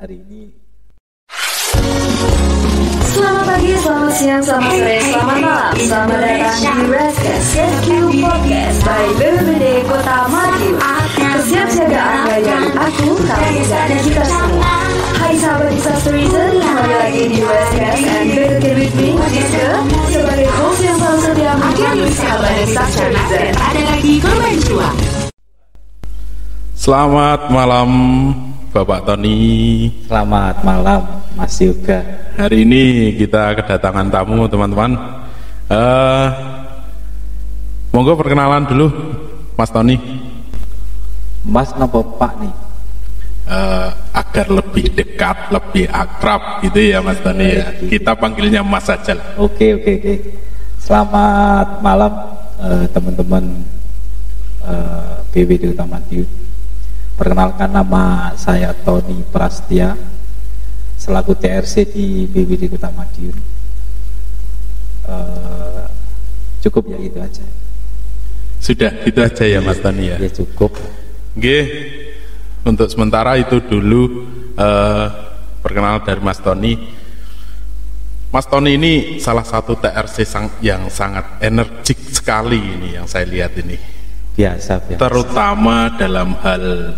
hari ini. Selamat pagi, selamat siang, selamat sore, selamat malam. Selamat datang di Rescast Rescue Podcast by BPBD Kota Madiun. Kesiapsiagaan dari aku, kamu, dan kita semua. Hai sahabat disaster reason, kembali lagi di Rescast and better with me, Giska, sebagai host yang selalu setia menemani sahabat disaster reason. Ada lagi korban jiwa. Selamat malam Bapak Tony. Selamat malam Mas Yoga. Hari ini kita kedatangan tamu teman-teman. Monggo perkenalan dulu Mas Tony. Mas nopo Pak nih? Agar lebih dekat, lebih akrab gitu ya Mas Tony ya. Kita panggilnya Mas saja lah. Oke. Selamat malam teman-teman BPBD Kota Madiun. Perkenalkan, nama saya Tony Prastia selaku TRC di BPBD Kota Madiun. Cukup ya, itu aja. Sudah gitu aja ya Mas Tony ya. Ya cukup. Oke. Untuk sementara itu dulu perkenalan dari Mas Tony. Mas Tony ini salah satu TRC yang sangat energik sekali ini yang saya lihat ini. Biasa. Terutama dalam hal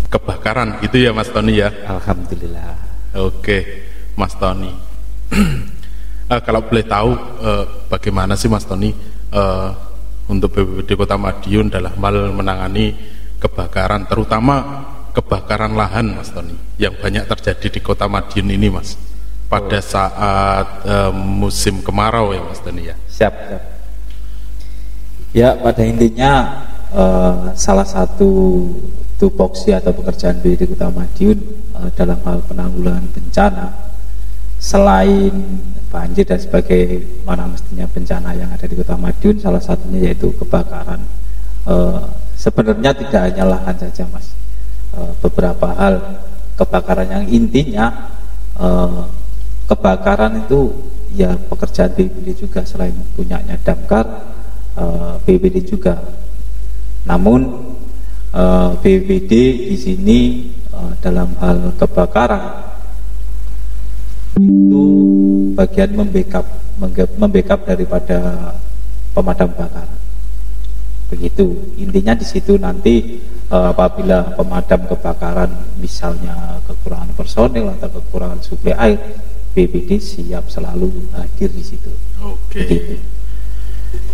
kebakaran gitu ya Mas Tony ya. Alhamdulillah. Oke Mas Tony. Kalau boleh tahu bagaimana sih Mas Tony untuk BPBD Kota Madiun dalam hal menangani kebakaran, terutama kebakaran lahan Mas Tony yang banyak terjadi di Kota Madiun ini Mas pada saat musim kemarau ya Mas Tony ya. Siap. Ya, pada intinya salah satu tupoksi atau pekerjaan BPBD Kota Madiun dalam hal penanggulangan bencana, selain banjir dan sebagaimana mestinya bencana yang ada di Kota Madiun, salah satunya yaitu kebakaran. Sebenarnya tidak hanya lahan saja Mas, beberapa hal kebakaran yang intinya kebakaran itu ya pekerjaan BPBD juga, selain punyanya Damkar, BPBD juga. Namun BPBD di sini dalam hal kebakaran itu bagian membackup daripada pemadam kebakaran. Begitu intinya di situ. Nanti apabila pemadam kebakaran misalnya kekurangan personel atau kekurangan suplai air, BPBD siap selalu hadir di situ. Oke. Begitu.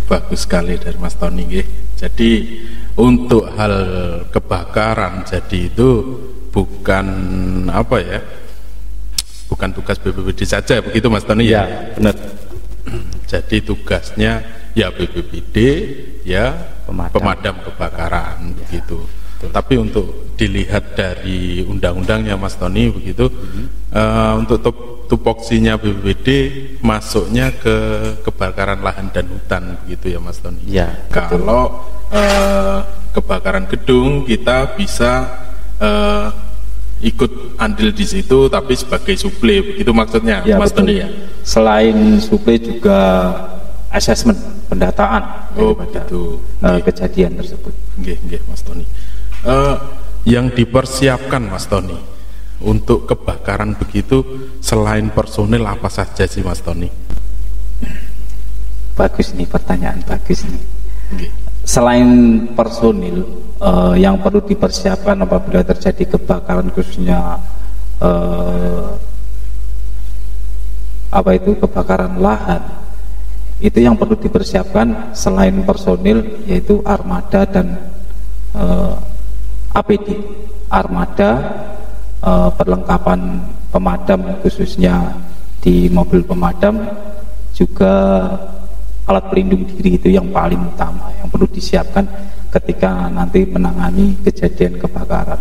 Bagus sekali dari Mas Tony. Jadi untuk hal kebakaran, jadi itu bukan bukan tugas BPBD saja, begitu Mas Tony ya? Benar. Jadi tugasnya ya BPBD ya pemadam kebakaran begitu. Tapi untuk dilihat dari undang-undangnya Mas Tony begitu, untuk tupoksinya BPBD masuknya ke kebakaran lahan dan hutan begitu ya Mas Tony. Ya, kalau kebakaran gedung kita bisa ikut andil di situ, tapi sebagai suplai begitu maksudnya ya, Mas betul. Tony ya. Selain suplai juga asesmen, pendataan begitu. Kejadian tersebut. Nggih Mas Tony. Yang dipersiapkan Mas Tony untuk kebakaran begitu selain personil apa saja sih Mas Tony? Bagus nih, pertanyaan bagus nih. Nggih. Selain personil, yang perlu dipersiapkan apabila terjadi kebakaran, khususnya kebakaran lahan, itu yang perlu dipersiapkan selain personil yaitu armada dan APD. Armada, perlengkapan pemadam khususnya di mobil pemadam, juga alat pelindung diri, itu yang paling utama yang perlu disiapkan ketika nanti menangani kejadian kebakaran.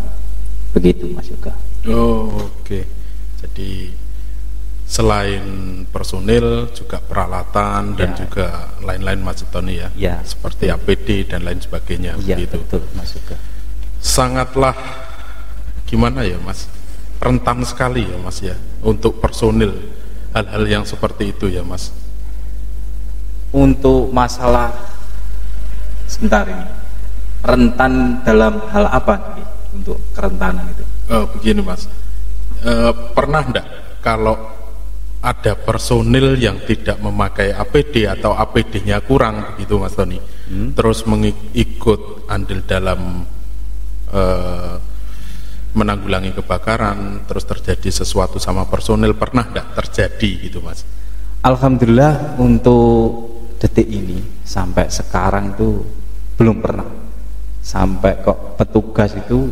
Begitu Mas Yoga. Oke. Jadi selain personil juga peralatan dan juga lain-lain Mas Tony ya. Seperti APD dan lain sebagainya begitu. Betul Mas Yoga. Sangatlah gimana ya Mas, rentan sekali ya Mas ya untuk personil hal-hal yang seperti itu ya Mas. Untuk masalah sebentar ini, rentan dalam hal apa nih, untuk kerentanan itu? Begini Mas, Pernah enggak kalau ada personil yang tidak memakai APD atau APD-nya kurang begitu Mas Tony, terus ikut andil dalam menanggulangi kebakaran, terus terjadi sesuatu sama personil, pernah enggak terjadi gitu Mas? Alhamdulillah untuk detik ini sampai sekarang itu belum pernah, sampai kok petugas itu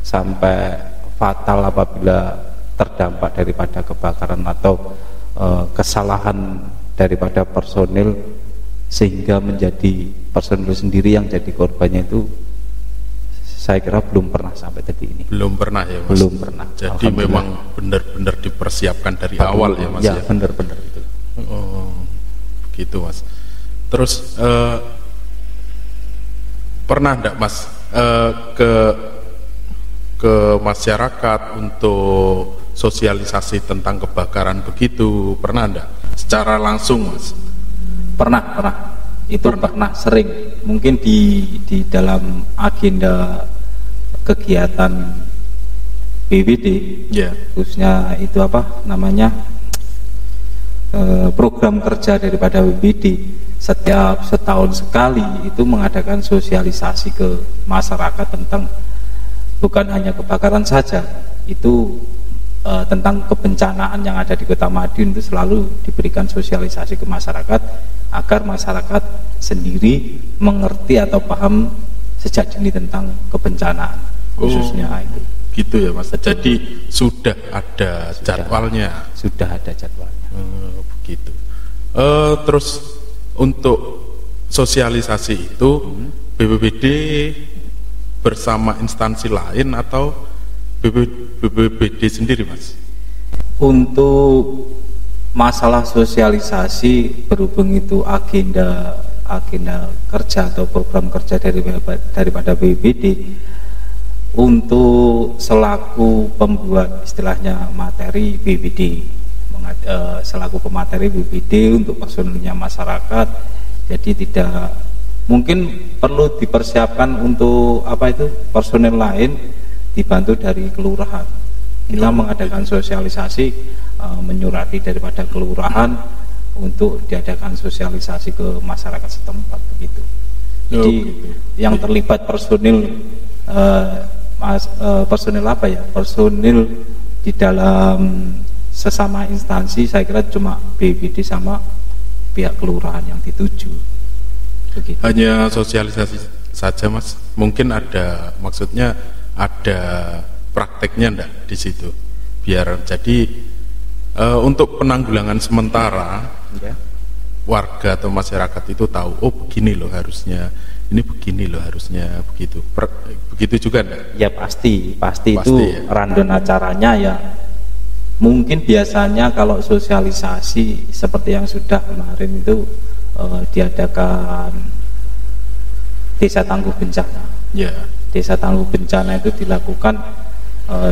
sampai fatal apabila terdampak daripada kebakaran atau kesalahan daripada personil sehingga menjadi personil sendiri yang jadi korbannya, itu saya kira belum pernah sampai detik ini. Belum pernah ya Mas? Belum pernah. Jadi memang benar-benar dipersiapkan dari awal ya Mas? Ya benar-benar itu. Oh, gitu Mas. Terus pernah enggak Mas ke masyarakat untuk sosialisasi tentang kebakaran begitu, pernah enggak secara langsung Mas? Pernah. Itu pernah sering. Mungkin di dalam agenda kegiatan BPD, khususnya itu apa namanya, program kerja daripada BPD, setiap setahun sekali itu mengadakan sosialisasi ke masyarakat tentang bukan hanya kebakaran saja, itu tentang kebencanaan yang ada di Kota Madiun itu selalu diberikan sosialisasi ke masyarakat agar masyarakat sendiri mengerti atau paham sejak dini tentang kebencanaan khususnya itu. Gitu ya Mas. Jadi sudah ada jadwalnya. Sudah ada jadwalnya. Begitu. Terus untuk sosialisasi itu BPBD bersama instansi lain atau BPBD sendiri Mas? Untuk masalah sosialisasi berhubung itu agenda kerja atau program kerja daripada BPBD, untuk selaku pembuat istilahnya materi BPBD, selaku pemateri BPBD untuk personilnya masyarakat, jadi tidak mungkin perlu dipersiapkan untuk personil lain dibantu dari kelurahan. Kita mengadakan sosialisasi, menyurati daripada kelurahan untuk diadakan sosialisasi ke masyarakat setempat begitu. Jadi yang terlibat personil personil di dalam sesama instansi saya kira cuma BPD sama pihak kelurahan yang dituju. Begitu. Hanya sosialisasi saja Mas? Mungkin ada, maksudnya ada prakteknya enggak di situ? Biar jadi untuk penanggulangan sementara warga atau masyarakat itu tahu, oh begini loh harusnya, ini begini loh harusnya, begitu. Begitu juga enggak? Ya pasti itu ya. Rundown acaranya ya. Mungkin biasanya kalau sosialisasi seperti yang sudah kemarin itu diadakan desa tangguh bencana. Ya. Desa tangguh bencana itu dilakukan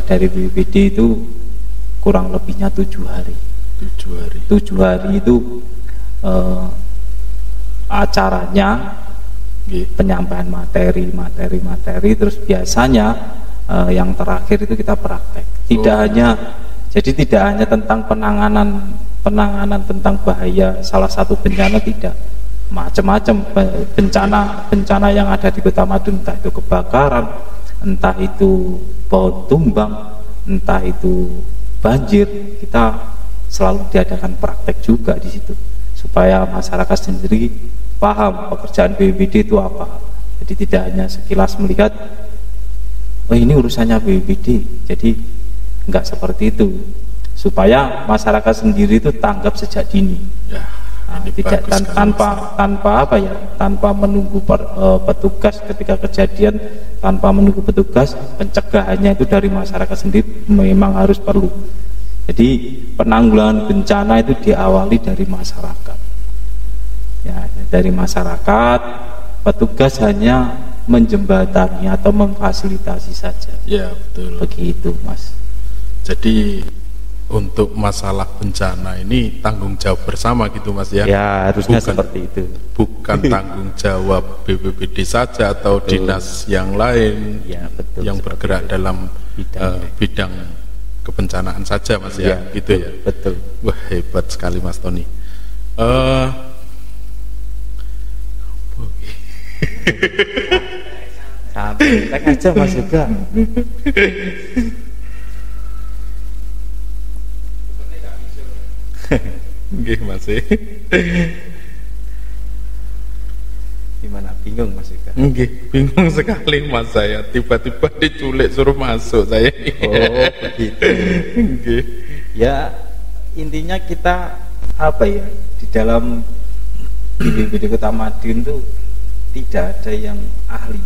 dari BPBD itu kurang lebihnya 7 hari. 7 hari itu acaranya penyampaian materi, terus biasanya yang terakhir itu kita praktek. Jadi tidak hanya tentang penanganan tentang bahaya salah satu bencana, tidak, macam-macam bencana yang ada di Kota Madiun, entah itu kebakaran, entah itu pohon tumbang, entah itu banjir, kita selalu diadakan praktek juga di situ supaya masyarakat sendiri paham pekerjaan BPBD itu apa. Jadi tidak hanya sekilas melihat, oh ini urusannya BPBD, jadi enggak seperti itu, supaya masyarakat sendiri itu tanggap sejak dini. Tidak tanpa menunggu petugas ketika kejadian, tanpa menunggu petugas, pencegahannya itu dari masyarakat sendiri memang harus perlu. Jadi penanggulangan bencana itu diawali dari masyarakat. Ya, dari masyarakat, petugas hanya menjembatani atau memfasilitasi saja. Ya, betul. Begitu, Mas. Jadi untuk masalah bencana ini tanggung jawab bersama gitu Mas ya? Ya harusnya seperti itu. Bukan tanggung jawab BPBD saja atau dinas yang lain, ya, betul, yang bergerak dalam bidang kebencanaan saja Mas ya, gitu ya. Betul. Wah, hebat sekali Mas Tony. Santai aja Mas juga. Nggih Mas. Gimana, bingung Mas juga? Nggih, bingung sekali Mas saya. Tiba-tiba diculik suruh masuk saya. Oh, begitu. Nggih. Ya, intinya kita apa ya, di dalam BPBD Kota Madiun tuh tidak ada yang ahli.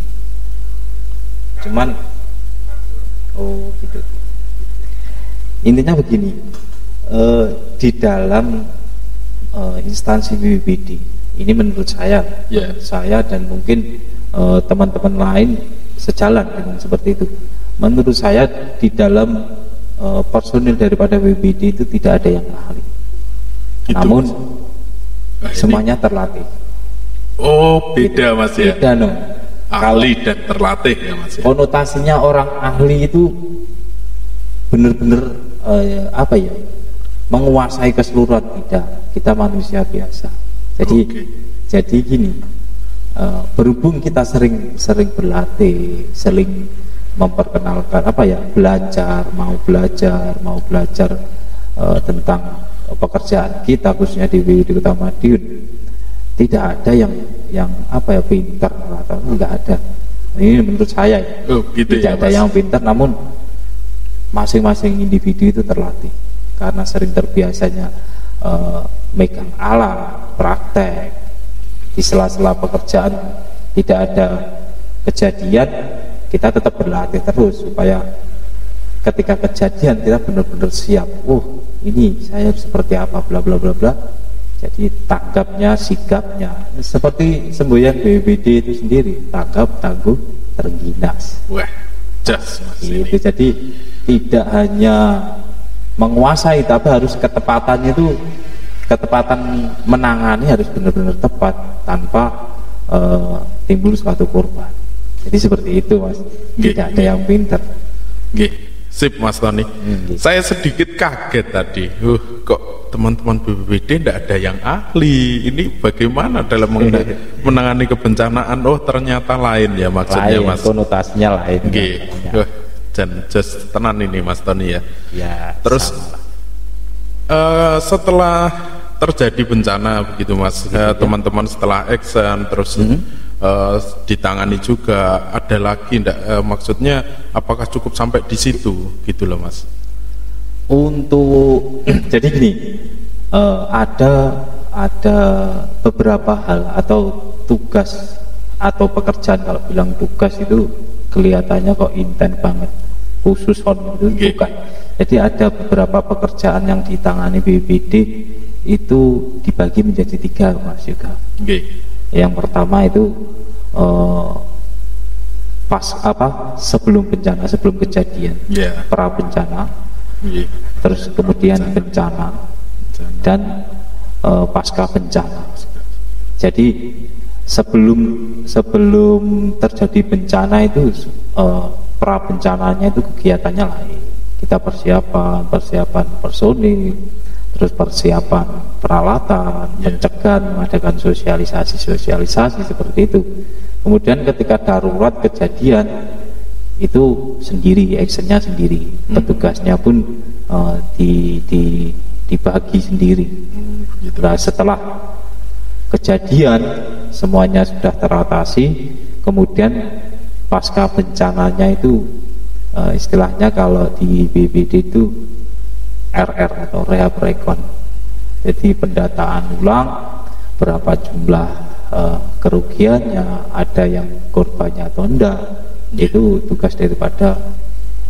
Cuman oh gitu. Intinya begini, di dalam instansi BPBD ini menurut saya, dan mungkin teman-teman lain sejalan dengan seperti itu. Menurut saya di dalam personil daripada BPBD itu tidak ada yang ahli. Gitu, namun Mas. semuanya terlatih. Oh, beda Mas ya. Beda no. Ahli dan terlatih ya Mas ya. Konotasinya orang ahli itu benar-benar apa ya, menguasai keseluruhan. Tidak, kita manusia biasa. Jadi gini, berhubung kita sering berlatih, sering memperkenalkan apa ya, mau belajar tentang pekerjaan kita khususnya di BPBD Kota Madiun, tidak ada yang apa ya, pintar atau enggak ada. Ini menurut saya gitu tidak ya, ada Mas. yang pintar, namun masing-masing individu itu terlatih karena sering terbiasanya megang alat, praktek di sela-sela pekerjaan. Tidak ada kejadian, kita tetap berlatih terus supaya ketika kejadian kita benar-benar siap. Ini saya seperti apa, bla bla bla bla. Jadi tanggapnya, sigapnya seperti semboyan BPBD itu sendiri, tanggap, tangguh, terengginas. Wah, jas Mas Itu ini. jadi tidak hanya menguasai, tapi harus ketepatan menangani harus benar-benar tepat tanpa timbul suatu korban. Jadi seperti itu Mas. Tidak ada yang pintar. Nggih. Sip Mas Tony. Saya sedikit kaget tadi. Kok teman-teman BPBD tidak ada yang ahli. Ini bagaimana dalam menangani kebencanaan? Oh, ternyata lain ya maksudnya Lain, Mas. konotasinya lain. Nggih. Dan just tenan ini Mas Tony ya. Ya. Terus setelah terjadi bencana begitu Mas, teman-teman setelah action terus ditangani juga, ada lagi enggak, maksudnya apakah cukup sampai di situ gitu loh Mas? Untuk jadi gini, ada beberapa hal atau tugas atau pekerjaan. Kalau bilang tugas itu kelihatannya kok intens banget, khusus itu bukan. Jadi ada beberapa pekerjaan yang ditangani BPBD itu dibagi menjadi 3 Mas juga. Yang pertama itu sebelum bencana, sebelum kejadian, pra bencana, terus kemudian bencana, dan pasca bencana. Jadi sebelum terjadi bencana itu pra bencananya itu kegiatannya lain. Kita persiapan personil, terus persiapan peralatan, pencegahan, mengadakan sosialisasi seperti itu. Kemudian ketika darurat kejadian itu sendiri, actionnya sendiri, petugasnya pun dibagi sendiri. Nah, setelah kejadian semuanya sudah teratasi, kemudian pasca bencananya itu istilahnya kalau di BPBD itu RR atau rehab rekon. Jadi pendataan ulang berapa jumlah kerugiannya, ada yang korbannya atau enggak, itu tugas daripada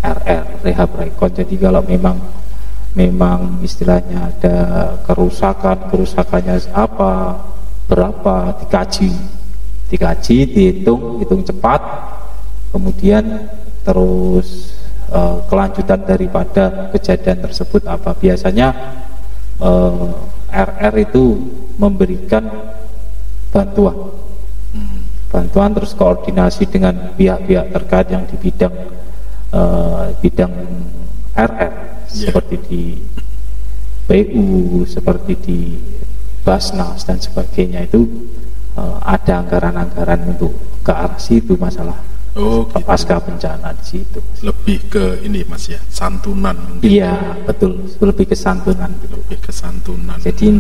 RR, rehab rekon. Jadi kalau memang istilahnya ada kerusakannya apa, berapa, dikaji, dihitung cepat, kemudian terus kelanjutan daripada kejadian tersebut apa. Biasanya RR itu memberikan bantuan terus koordinasi dengan pihak-pihak terkait yang di bidang RR. seperti di PU, seperti di Basnas dan sebagainya itu ada anggaran-anggaran untuk ke arah situ masalah pasca bencana di situ. Lebih ke ini Mas ya, santunan mungkin. Iya betul, lebih ke santunan gitu. Lebih ke santunan. Jadi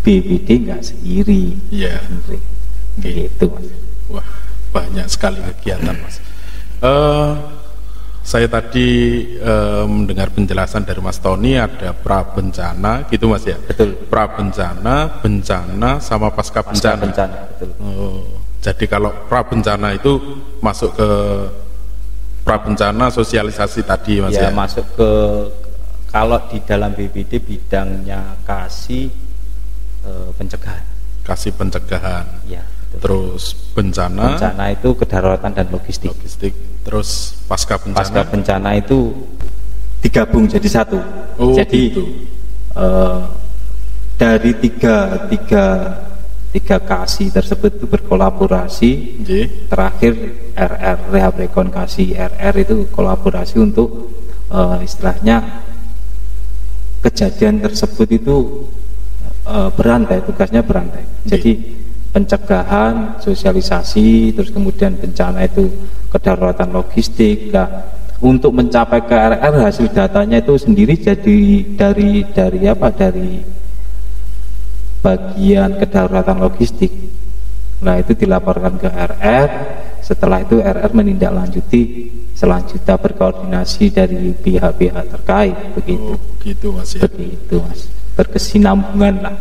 BPD nggak sendiri. Iya. Gitu Mas. Wah, banyak sekali kegiatan Mas. Saya tadi mendengar penjelasan dari Mas Tony, ada pra bencana gitu Mas ya. Betul. Pra bencana, bencana sama pasca bencana. Betul. Jadi kalau pra bencana itu masuk ke pra bencana sosialisasi tadi Mas ya. Masuk ke, kalau di dalam BPD bidangnya kasih pencegahan. Kasih pencegahan. Ya. Terus bencana itu kedaruratan dan logistik. Terus pasca bencana itu digabung jadi satu. Jadi gitu. Dari tiga kasih tersebut itu berkolaborasi. Terakhir RR, Rehab Rekon Kasih RR itu kolaborasi untuk istilahnya kejadian tersebut itu berantai, tugasnya berantai. Jadi pencegahan, sosialisasi, terus kemudian bencana itu kedaruratan logistik. Nah, untuk mencapai ke RR hasil datanya itu sendiri jadi dari bagian kedaruratan logistik. Nah, itu dilaporkan ke RR. Setelah itu RR menindaklanjuti, selanjutnya berkoordinasi dari pihak-pihak terkait begitu. Gitu Mas ya. Begitu Mas. Berkesinambungan lah.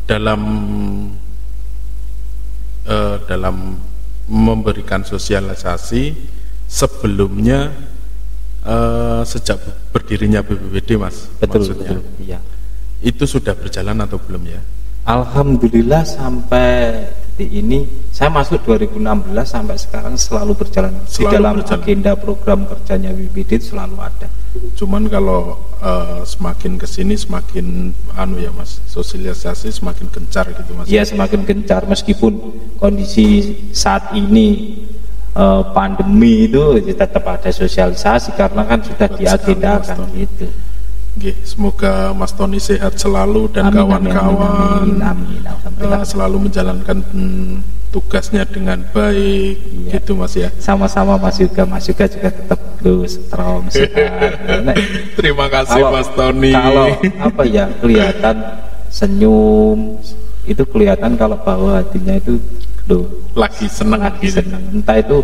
Dalam memberikan sosialisasi sebelumnya sejak berdirinya BPBD Mas. Betul, maksudnya. betul, iya. Itu sudah berjalan atau belum ya? Alhamdulillah sampai di ini saya masuk 2016 sampai sekarang selalu berjalan. Di dalam agenda program kerjanya BPBD itu selalu ada. Cuman kalau semakin kesini semakin ya Mas, sosialisasi semakin gencar gitu Mas. Iya semakin gencar, meskipun kondisi saat ini pandemi itu tetap ada sosialisasi karena kan sudah diagendakan gitu. Semoga Mas Tony sehat selalu dan kawan-kawan selalu menjalankan tugasnya dengan baik. Iya. Gitu Mas ya. Sama-sama Mas Yuga juga tetap strong sehat. Terima kasih Mas Tony. Kalau kelihatan senyum itu kelihatan kalau bahwa hatinya itu lagi senang. Entah itu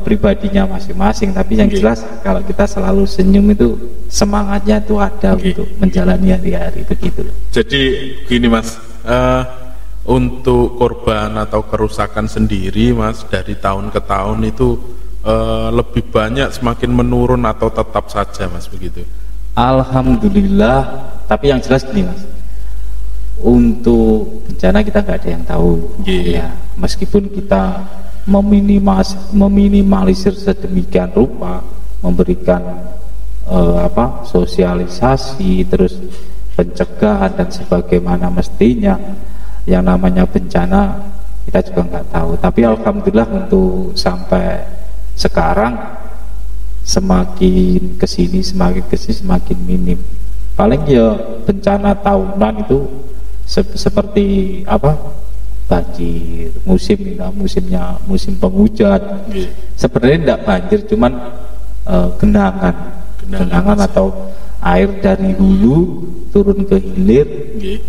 pribadinya masing-masing, tapi yang jelas kalau kita selalu senyum itu semangatnya itu ada untuk menjalani hari-hari begitu. Jadi gini Mas, untuk korban atau kerusakan sendiri Mas dari tahun ke tahun itu lebih banyak semakin menurun atau tetap saja Mas begitu? Alhamdulillah, tapi yang jelas gini Mas, untuk bencana kita nggak ada yang tahu. Ya, meskipun kita meminimalisir sedemikian rupa, memberikan sosialisasi, terus pencegahan dan sebagaimana mestinya, yang namanya bencana kita juga nggak tahu. Tapi alhamdulillah untuk sampai sekarang semakin kesini semakin minim. Paling ya bencana tahunan itu seperti banjir, musim penghujan. Sebenarnya tidak banjir, cuman genangan atau air dari hulu turun ke hilir,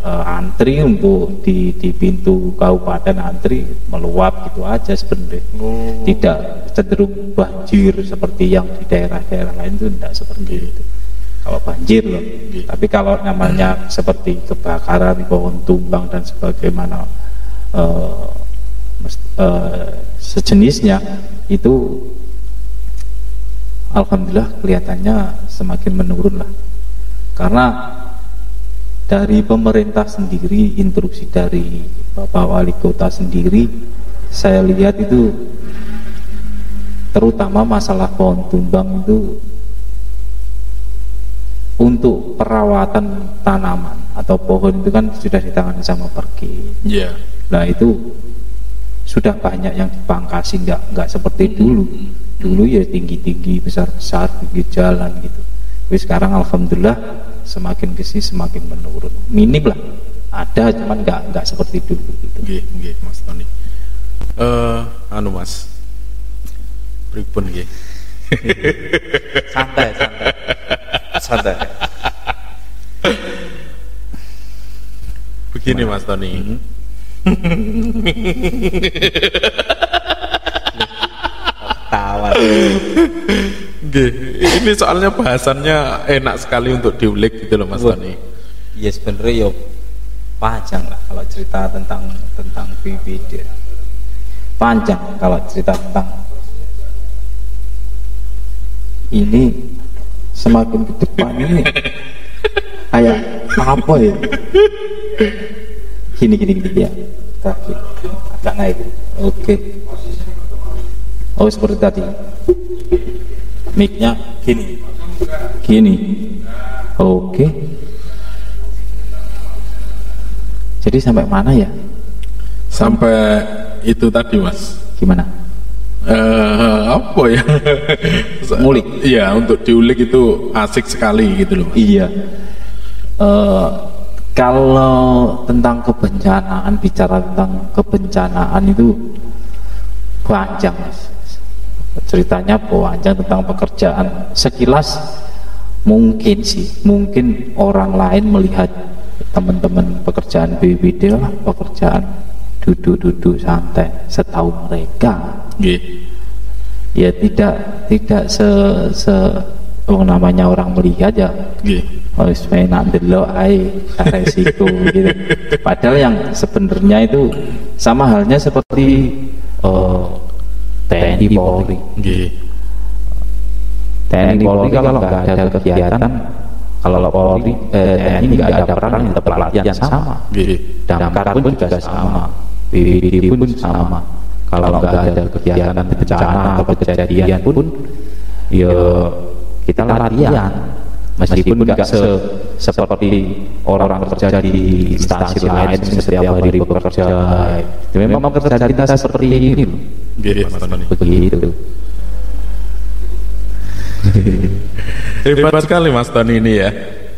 antri untuk di pintu kabupaten, antri meluap gitu aja sebenarnya. Tidak cenderung banjir seperti yang di daerah-daerah lain, itu tidak seperti itu kalau banjir loh. Tapi kalau namanya seperti kebakaran, pohon tumbang dan sebagaimana sejenisnya itu alhamdulillah kelihatannya semakin menurun lah, karena dari pemerintah sendiri, instruksi dari Bapak Wali Kota sendiri, saya lihat itu terutama masalah pohon tumbang itu untuk perawatan tanaman atau pohon itu kan sudah ditangani sama Perki. Nah itu sudah banyak yang dipangkasi, nggak seperti dulu. Dulu ya tinggi-tinggi, besar-besar, pinggir jalan gitu. Tapi sekarang alhamdulillah semakin kesini semakin menurun. Minim lah, ada cuman nggak seperti dulu gitu. Nggih, Mas Tony. Mas, pripun nggih? Santai. Begini Mas Tony. Tawa. Ini soalnya bahasannya enak sekali untuk diulik gitu loh Mas Tony. Iya sebenarnya ya panjang lah kalau cerita tentang BBD. Panjang kalau cerita tentang ini, semakin ke depan ini kayak apa ya? Gini ya. Kaki agak naik. Oke. Oh seperti tadi. Mic-nya gini. Oke. Jadi sampai mana ya? Sampai itu tadi Mas. Gimana? Apa ya? Ngulik. Iya, untuk diulik itu asik sekali gitu loh Mas. Iya. Kalau tentang kebencanaan, bicara tentang kebencanaan itu panjang Mas. Ceritanya panjang tentang pekerjaan. Sekilas mungkin orang lain melihat teman-teman pekerjaan BPD lah, pekerjaan duduk-duduk santai. Setahu mereka ya tidak namanya orang melihat ya harus enak delok resiko gitu. Padahal yang sebenarnya itu sama halnya seperti TNI Polri. TNI Polri kalau nggak ada kegiatan, kalau Polri TNI nggak ada peran, tetap pelatihan sama. Damkar pun juga sama, BPD pun sama. Kalau nggak ada kegiatan bencana atau kejadian pun ya kita latihan, meskipun nggak seperti orang bekerja di stasiun lain setiap hari bekerja. Memang bekerja kita seperti ini loh. Begitu. Hebat sekali Mas Tony ini ya.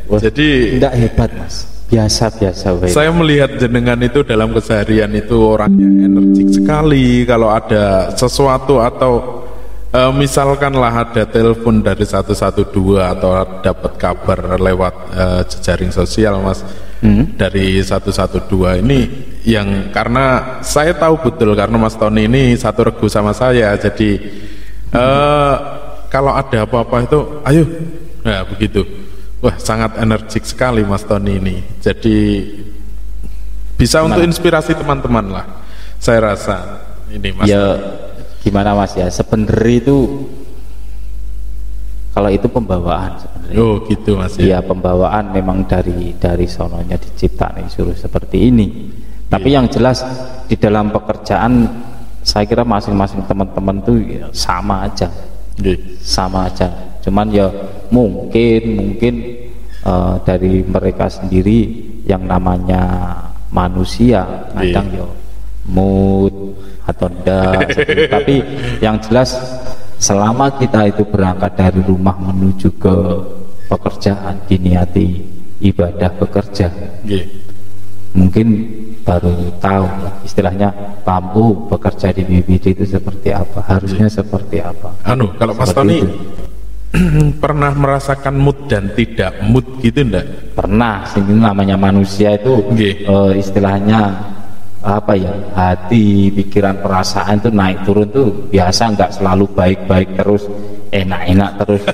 Jadi tidak hebat Mas, biasa-biasa. Saya melihat jenengan itu dalam keseharian itu orangnya energik sekali. Kalau ada sesuatu atau misalkanlah ada telepon dari 112 atau dapat kabar lewat jejaring sosial Mas, dari 112 ini yang karena saya tahu betul karena Mas Tony ini satu regu sama saya, jadi kalau ada apa-apa itu ayo, nah begitu. Wah sangat energik sekali Mas Tony ini, jadi bisa untuk inspirasi teman-teman lah saya rasa ini Mas ya. Gimana Mas ya, sebenarnya itu kalau itu pembawaan sebenarnya. Oh gitu Mas ya. Iya pembawaan memang dari sononya diciptakan suruh seperti ini. Tapi yang jelas di dalam pekerjaan saya kira masing-masing teman-teman tuh ya sama aja. Sama aja. Cuman ya mungkin dari mereka sendiri yang namanya manusia kadang ya mood atau enggak tapi yang jelas selama kita itu berangkat dari rumah menuju ke pekerjaan diniati ibadah bekerja, mungkin baru tahu istilahnya pampu bekerja di BPD itu seperti apa, harusnya seperti apa. Kalau Mas Tony pernah merasakan mood dan tidak mood gitu enggak? Pernah, sih namanya manusia itu istilahnya apa ya, hati, pikiran, perasaan itu naik turun tuh biasa, nggak selalu baik-baik terus, enak-enak terus.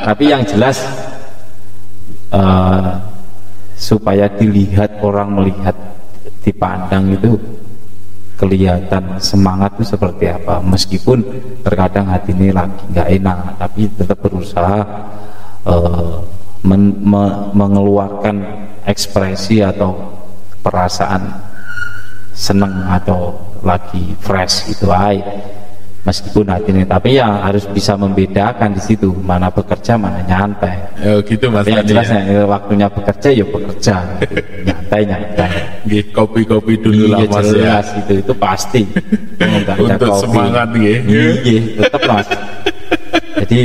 tapi yang jelas supaya dilihat orang, melihat, dipandang itu kelihatan semangat itu seperti apa, meskipun terkadang hati ini lagi nggak enak, tapi tetap berusaha mengeluarkan ekspresi atau perasaan seneng atau lagi fresh itu aja. meskipun hati ini, tapi ya harus bisa membedakan di situ mana bekerja mana nyantai. Gitu Mas. Tapi yang jelas ya, waktunya bekerja ya bekerja, gitu. nyantai. Kopi dulu lah Mas ya. Jelas, itu pasti. Untuk kopi. Semangat tetap Mas. Jadi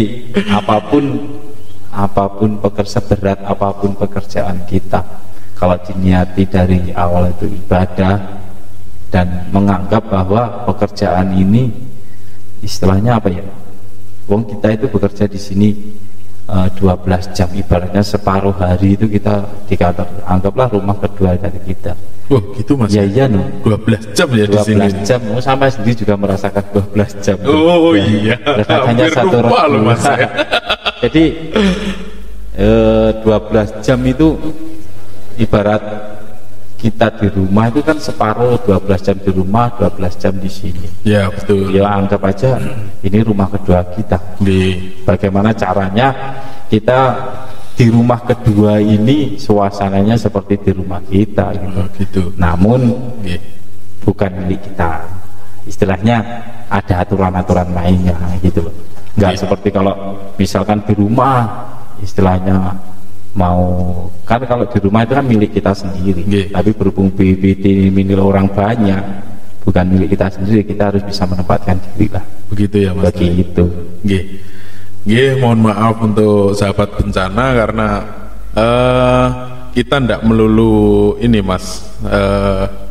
apapun pekerja berat, apapun pekerjaan kita, kalau diniati dari awal itu ibadah dan menganggap bahwa pekerjaan ini istilahnya apa ya? Wong kita itu bekerja di sini 12 jam, ibaratnya separuh hari itu kita di kantor. Anggaplah rumah kedua dari kita. Wah, gitu Mas. Iya no. 12 jam ya di sini. 12 jam. Sampai sendiri juga merasakan 12 jam. Oh iya. Hanya satu loh Mas. Jadi 12 jam itu ibarat kita di rumah itu kan separuh, 12 jam di rumah, 12 jam di sini. Ya betul. Ya anggap aja ini rumah kedua kita. Bagaimana caranya kita di rumah kedua ini suasananya seperti di rumah kita gitu. Gitu. Namun bukan milik kita. Istilahnya ada aturan-aturan mainnya gitu loh. Enggak seperti kalau misalkan di rumah istilahnya kan kalau di rumah itu kan milik kita sendiri. Tapi berhubung BPD milik orang banyak, bukan milik kita sendiri, kita harus bisa menempatkan diri lah. Begitu ya Mas. Begitu. Mohon maaf untuk sahabat bencana karena kita tidak melulu ini Mas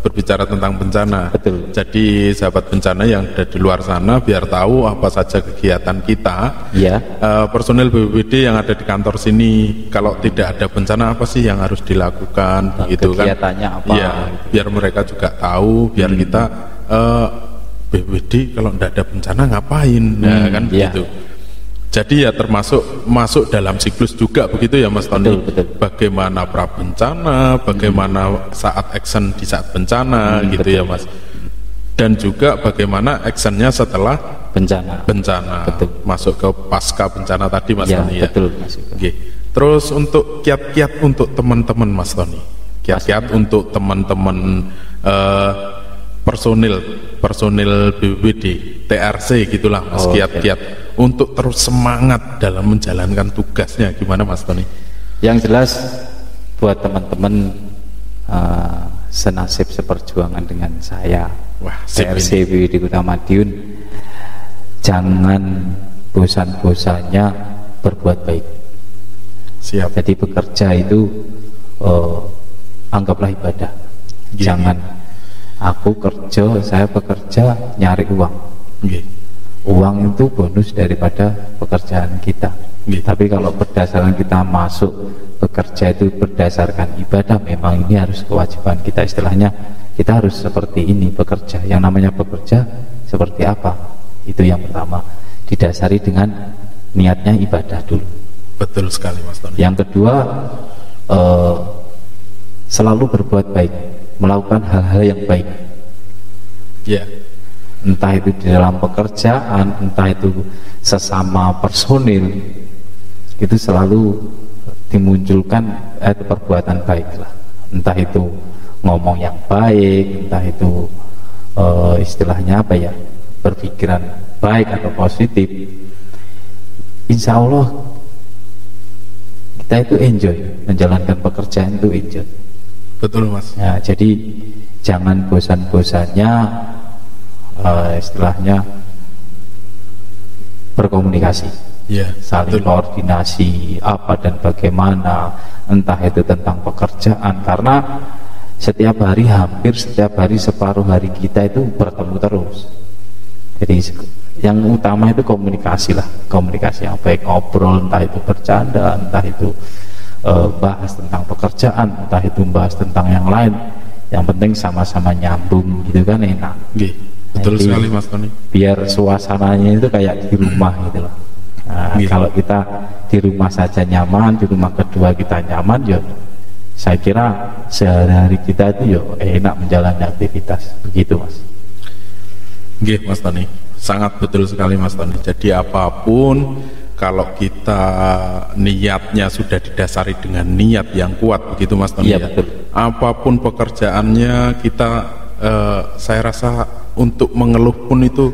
berbicara tentang bencana. Betul. Jadi sahabat bencana yang ada di luar sana biar tahu apa saja kegiatan kita. Iya. Personil BPBD yang ada di kantor sini kalau tidak ada bencana apa sih yang harus dilakukan gitu kan? Kegiatannya apa? Iya. Biar mereka juga tahu, biar kita BPBD kalau tidak ada bencana ngapain? Nah, kan gitu. Jadi ya termasuk masuk dalam siklus juga begitu ya Mas Tony. Betul. Bagaimana pra bencana, bagaimana saat action di saat bencana gitu ya Mas. Dan juga bagaimana actionnya setelah bencana. Betul. Masuk ke pasca bencana tadi Mas Tony ya. Betul Mas. Terus untuk kiat-kiat untuk teman-teman Mas Tony. Kiat-kiat untuk teman-teman personil BPBD, TRC gitulah Mas, kiat-kiat untuk terus semangat dalam menjalankan tugasnya gimana Mas Tony? Yang jelas buat teman-teman senasib seperjuangan dengan saya, TRC BPBD Kota Madiun, jangan bosan-bosannya berbuat baik. Siap. Jadi bekerja itu anggaplah ibadah. Jangan aku kerja, saya bekerja nyari uang. Uang itu bonus daripada pekerjaan kita. Tapi kalau berdasarkan kita masuk bekerja itu berdasarkan ibadah, memang ini harus kewajiban kita. Istilahnya kita harus seperti ini bekerja. Yang namanya bekerja seperti apa? Itu yang pertama, didasari dengan niatnya ibadah dulu. Betul sekali Mas Tony. Yang kedua, selalu berbuat baik, melakukan hal-hal yang baik. Entah itu di dalam pekerjaan, entah itu sesama personil, itu selalu dimunculkan perbuatan baik lah. Entah itu ngomong yang baik, entah itu istilahnya apa ya, berpikiran baik atau positif. Insya Allah kita itu enjoy menjalankan pekerjaan itu enjoy. Betul Mas. Ya, jadi jangan bosan-bosannya istilahnya berkomunikasi, saling koordinasi apa dan bagaimana, entah itu tentang pekerjaan, karena hampir setiap hari separuh hari kita itu bertemu terus. Jadi yang utama itu komunikasi lah, komunikasi yang baik, ngobrol, entah itu bercanda, entah itu bahas tentang pekerjaan, entah itu bahas tentang yang lain. Yang penting sama-sama nyambung gitu kan, enak. Betul sekali Mas Tony. Biar suasananya itu kayak di rumah gitu loh. Nah, kalau kita di rumah saja nyaman, di rumah kedua kita nyaman, ya saya kira sehari-hari kita itu ya enak menjalani aktivitas. Begitu Mas. Mas Tony, sangat betul sekali Mas Tony. Jadi apapun kalau kita niatnya sudah didasari dengan niat yang kuat, begitu Mas Tony. Betul. Apapun pekerjaannya kita saya rasa untuk mengeluh pun itu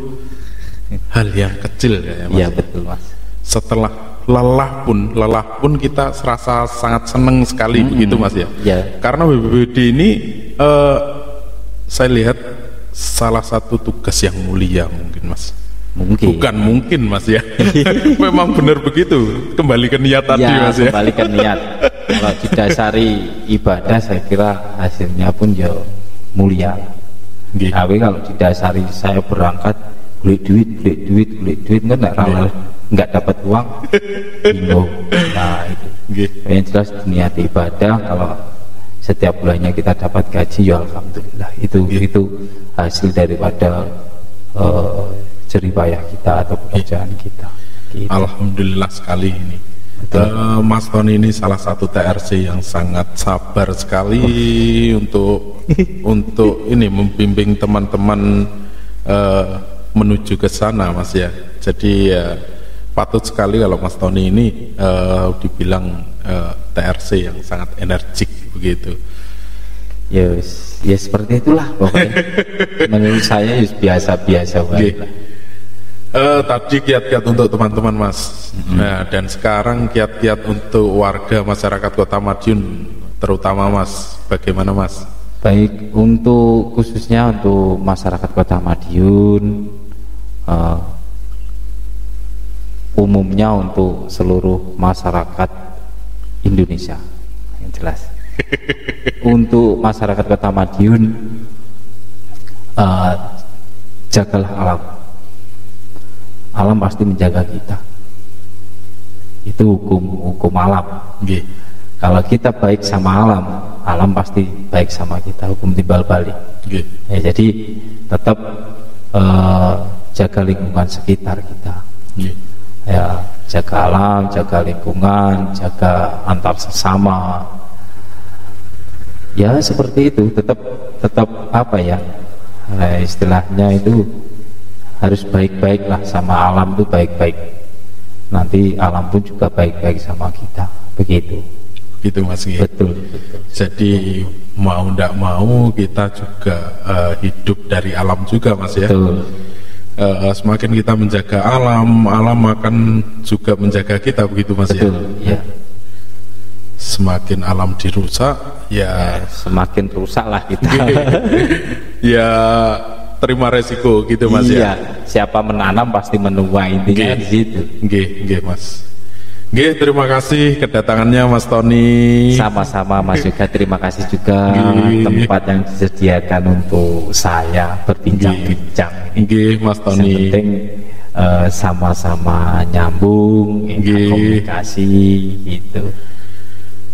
hal yang kecil ya Mas. Iya betul Mas. Setelah lelah pun kita serasa sangat senang sekali begitu Mas ya. Ya. Karena BPBD ini saya lihat salah satu tugas yang mulia mungkin Mas. Mungkin. Bukan mungkin Mas ya. Memang benar begitu. Kembali ke niat tadi Ya, Mas ya. kembali ke niat. Kalau didasari ibadah saya kira hasilnya pun ya mulia. Nggih. Tapi kalau didasari saya berangkat beli duit kan nggak dapat uang, bingung. Nah itu. Nggih. Yang jelas niat ibadah, kalau setiap bulannya kita dapat gaji ya alhamdulillah. Itu hasil daripada jeripayah kita atau pekerjaan kita. Gitu. Alhamdulillah sekali ini. Mas Tony ini salah satu TRC yang sangat sabar sekali untuk ini membimbing teman-teman menuju ke sana Mas ya. Jadi patut sekali kalau Mas Tony ini dibilang TRC yang sangat energik begitu. Ya seperti itulah pokoknya. Menurut saya biasa-biasa banget. Tadi kiat-kiat untuk teman-teman Mas. Nah, dan sekarang kiat-kiat untuk warga masyarakat Kota Madiun terutama Mas, bagaimana Mas? Baik, khususnya untuk masyarakat Kota Madiun, umumnya untuk seluruh masyarakat Indonesia yang jelas. Untuk masyarakat Kota Madiun, jagalah alam. Alam pasti menjaga kita. Itu hukum alam. Nggih. Kalau kita baik sama alam, alam pasti baik sama kita. Hukum timbal balik. Nggih. Ya, jadi tetap jaga lingkungan sekitar kita. Nggih. Ya, jaga alam, jaga lingkungan, jaga antar sesama. Ya seperti itu. Tetap apa ya? Istilahnya itu harus baik-baik lah sama alam, itu baik-baik, nanti alam pun juga baik-baik sama kita, begitu. Gitu Mas. Betul. Jadi mau ndak mau kita juga hidup dari alam juga Mas ya. Betul. Semakin kita menjaga alam, alam akan juga menjaga kita begitu Mas. Betul, ya. Semakin alam dirusak ya semakin rusak lah kita. Ya terima resiko gitu Mas ya. Siapa menanam pasti menuai, intinya di situ. Nggih Mas. Nggih, terima kasih kedatangannya Mas Tony. Sama-sama Mas juga, terima kasih juga tempat yang disediakan untuk saya berbincang-bincang. Nggih Mas Tony. Yang penting sama-sama nyambung, komunikasi gitu.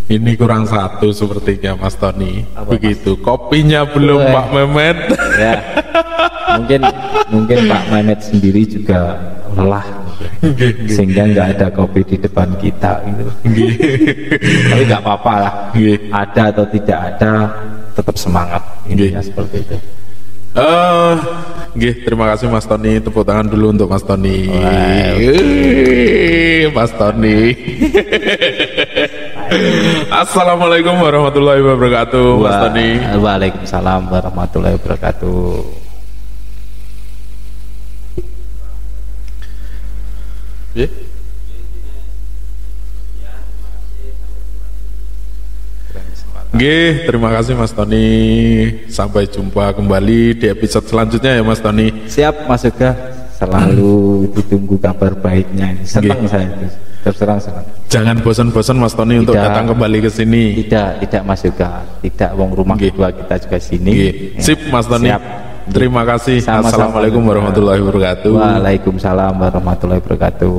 Ini kurang satu sepertinya Mas Tony. Apa, begitu Mas? Kopinya belum Pak Mehmet. Ya. mungkin Pak Mehmet sendiri juga lelah, sehingga nggak ada kopi di depan kita gitu. Tapi nggak apa-apa lah. Ada atau tidak ada, tetap semangat. Intinya seperti itu. Terima kasih Mas Tony. Tepuk tangan dulu untuk Mas Tony. Mas Tony. Assalamualaikum warahmatullahi wabarakatuh Mas Tony. Waalaikumsalam warahmatullahi wabarakatuh. Terima kasih Mas Tony. Sampai jumpa kembali di episode selanjutnya ya Mas Tony. Siap Mas Yoga. Selalu ditunggu kabar baiknya. Senang saya itu. Terserang senang. Jangan bosan-bosan Mas Tony untuk datang kembali ke sini. Tidak Mas Yoga. Tidak, wong rumah kedua kita juga sini. Sip Mas Tony. Siap. Terima kasih. Sama-sama. Assalamualaikum warahmatullahi wabarakatuh. Waalaikumsalam warahmatullahi wabarakatuh.